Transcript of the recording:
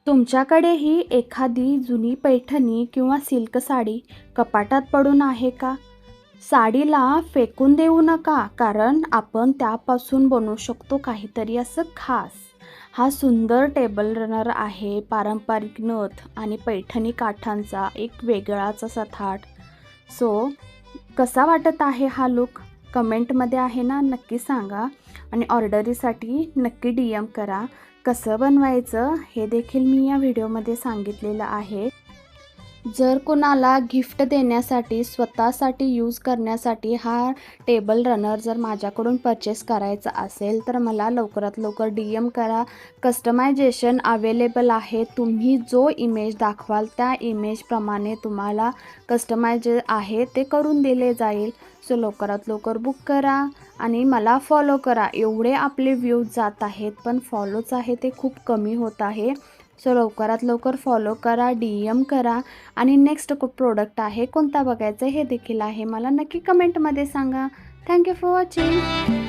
तुमच्याकडेही एखादी जुनी पैठणी किंवा सिल्क साडी कपाटात पडून आहे का? साडीला फेकून देऊ नका, कारण आपण त्यापासून बनवू शकतो काहीतरी असं खास. हा सुंदर टेबल रनर आहे. पारंपरिक नथ आणि पैठणी काठांचा एक वेगळाच असा थाट. सो कसा वाटत आहे हा लुक? कमेंटमध्ये आहे ना, नक्की सांगा. आणि ऑर्डरीसाठी नक्की DM करा. कसं बनवायचं हे देखील मी या व्हिडिओमध्ये सांगितलेलं आहे. जर कोणाला गिफ्ट देण्यासाठी, स्वतःसाठी यूज करण्यासाठी हा टेबल रनर जर माझ्याकडून परचेस करायचा असेल तर मला लवकरात लवकर DM करा. कस्टमायझेशन अवेलेबल आहे. तुम्ही जो इमेज दाखवाल त्या इमेजप्रमाणे तुम्हाला कस्टमाइज आहे ते करून दिले जाईल. सो लवकरात लवकर बुक करा आणि मला फॉलो करा. एवढे आपले व्ह्यूज जात आहेत, पण फॉलोच आहे ते खूप कमी होत आहे. सो लवकरात लवकर फॉलो करा, DM करा आणि नेक्स्ट प्रोडक्ट आहे कोणता बघायचं हे देखील आहे मला नक्की कमेंटमध्ये सांगा. Thank you for watching.